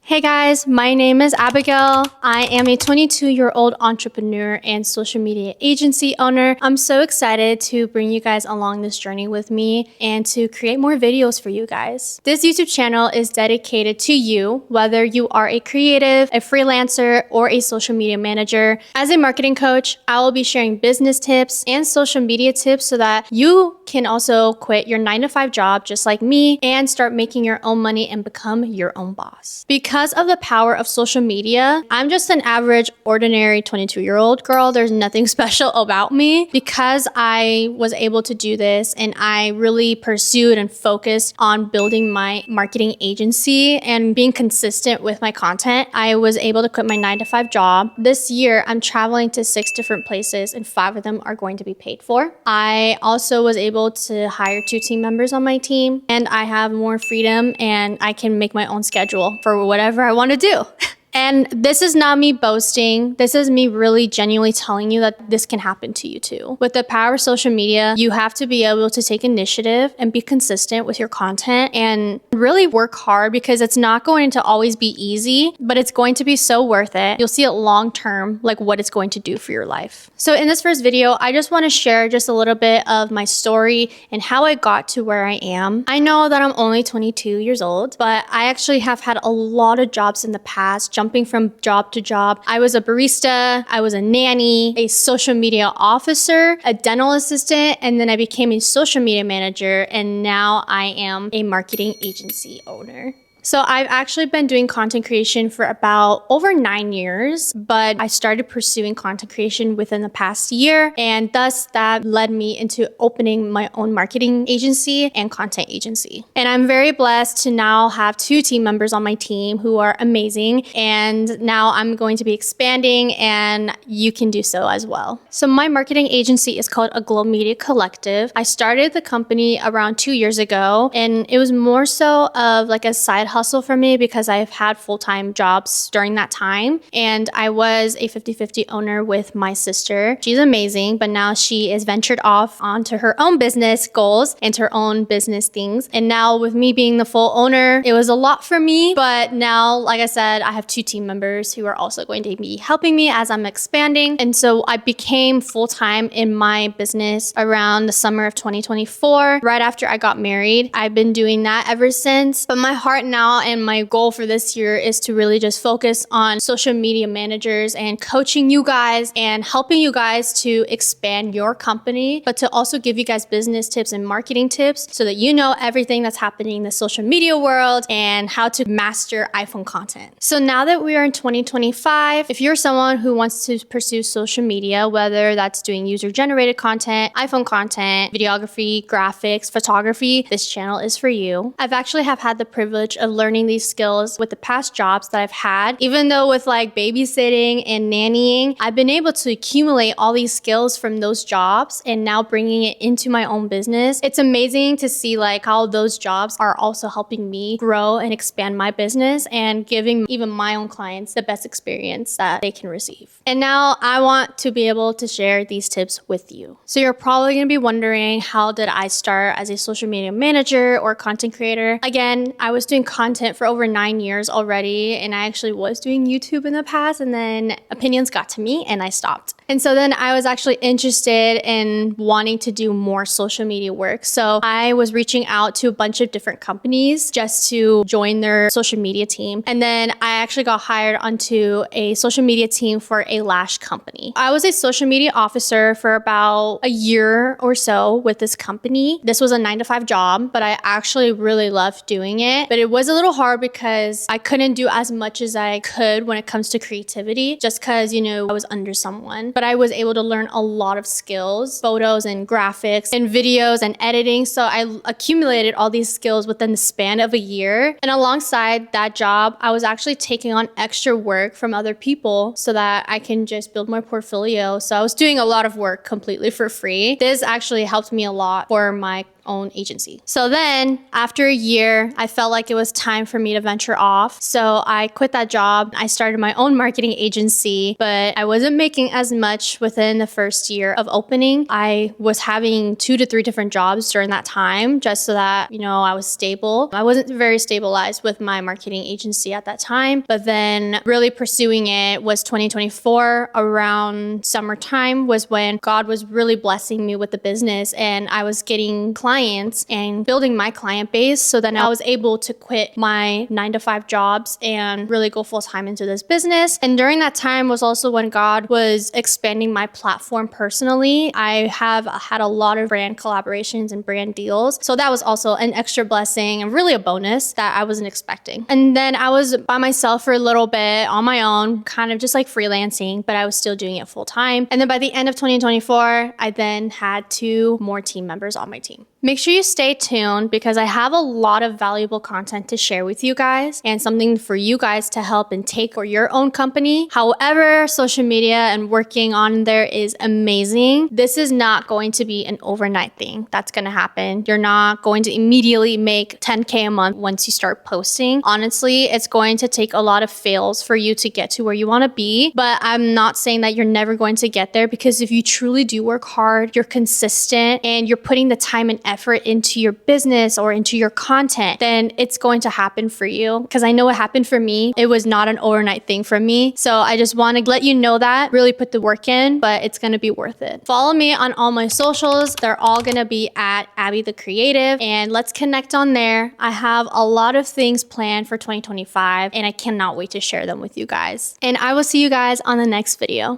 Hey guys, my name is Abigail. I am a 22-year-old entrepreneur and social media agency owner. I'm so excited to bring you guys along this journey with me and to create more videos for you guys. This YouTube channel is dedicated to you, whether you are a creative, a freelancer, or a social media manager. As a marketing coach, I will be sharing business tips and social media tips so that you can also quit your 9-to-5 job just like me and start making your own money and become your own boss. Because of the power of social media, I'm just an average, ordinary 22-year-old girl. There's nothing special about me. Because I was able to do this and I really pursued and focused on building my marketing agency and being consistent with my content, I was able to quit my 9-to-5 job. This year, I'm traveling to 6 different places and 5 of them are going to be paid for. I also was able to hire 2 team members on my team, and I have more freedom and I can make my own schedule for whatever I want to do. And this is not me boasting. This is me really genuinely telling you that this can happen to you too. With the power of social media, you have to be able to take initiative and be consistent with your content and really work hard, because it's not going to always be easy, but it's going to be so worth it. You'll see it long term, like what it's going to do for your life. So in this first video, I just want to share just a little bit of my story and how I got to where I am. I know that I'm only 22 years old, but I actually have had a lot of jobs in the past, jumping from job to job. I was a barista, I was a nanny, a social media officer, a dental assistant, and then I became a social media manager, and now I am a marketing agency owner. So I've actually been doing content creation for about over 9 years, but I started pursuing content creation within the past year, and thus that led me into opening my own marketing agency and content agency. And I'm very blessed to now have 2 team members on my team who are amazing, and now I'm going to be expanding, and you can do so as well. So my marketing agency is called Aglow Media Collective. I started the company around 2 years ago, and it was more so of like a side hustle for me because I've had full-time jobs during that time, and I was a 50-50 owner with my sister. She's amazing, but now she is ventured off onto her own business goals and her own business things. And now with me being the full owner, it was a lot for me, but now, like I said, I have 2 team members who are also going to be helping me as I'm expanding. And so I became full-time in my business around the summer of 2024, right after I got married. I've been doing that ever since, but my heart now and my goal for this year is to really just focus on social media managers and coaching you guys and helping you guys to expand your company, but to also give you guys business tips and marketing tips so that you know everything that's happening in the social media world and how to master iPhone content. So now that we are in 2025, if you're someone who wants to pursue social media, whether that's doing user-generated content, iPhone content, videography, graphics, photography, this channel is for you. I've actually had the privilege of learning these skills with the past jobs that I've had. Even though with like babysitting and nannying, I've been able to accumulate all these skills from those jobs and now bringing it into my own business. It's amazing to see like how those jobs are also helping me grow and expand my business and giving even my own clients the best experience that they can receive. And now I want to be able to share these tips with you. So you're probably going to be wondering, how did I start as a social media manager or content creator? Again, I was doing content for over 9 years already, and I actually was doing YouTube in the past, and then opinions got to me and I stopped. And so then I was actually interested in wanting to do more social media work. So I was reaching out to a bunch of different companies just to join their social media team. And then I actually got hired onto a social media team for a lash company. I was a social media officer for about a year or so with this company. This was a 9-to-5 job, but I actually really loved doing it. But it was a little hard because I couldn't do as much as I could when it comes to creativity, just because, you know, I was under someone. But I was able to learn a lot of skills, photos and graphics and videos and editing. So I accumulated all these skills within the span of a year. And alongside that job, I was actually taking on extra work from other people so that I can just build my portfolio. So I was doing a lot of work completely for free. This actually helped me a lot for my own agency. So then after a year, I felt like it was time for me to venture off. So I quit that job. I started my own marketing agency, but I wasn't making as much within the first year of opening. I was having 2 to 3 different jobs during that time just so that, I was stable. I wasn't very stabilized with my marketing agency at that time, but then really pursuing it was 2024. Around summertime was when God was really blessing me with the business, and I was getting clients and building my client base. So then I was able to quit my 9-to-5 jobs and really go full time into this business. And during that time was also when God was expanding my platform personally. I have had a lot of brand collaborations and brand deals. So that was also an extra blessing and really a bonus that I wasn't expecting. And then I was by myself for a little bit on my own, kind of just like freelancing, but I was still doing it full time. And then by the end of 2024, I then had 2 more team members on my team. Make sure you stay tuned because I have a lot of valuable content to share with you guys and something for you guys to help and take for your own company. However, social media and working on there is amazing. This is not going to be an overnight thing that's going to happen. You're not going to immediately make 10K a month once you start posting. Honestly, it's going to take a lot of fails for you to get to where you want to be. But I'm not saying that you're never going to get there, because if you truly do work hard, you're consistent, and you're putting the time and effort into your business or into your content, then it's going to happen for you. Because I know it happened for me. It was not an overnight thing for me. So I just want to let you know that. Really put the work in, but it's going to be worth it. Follow me on all my socials. They're all going to be at Abby the Creative, and let's connect on there. I have a lot of things planned for 2025, and I cannot wait to share them with you guys. And I will see you guys on the next video.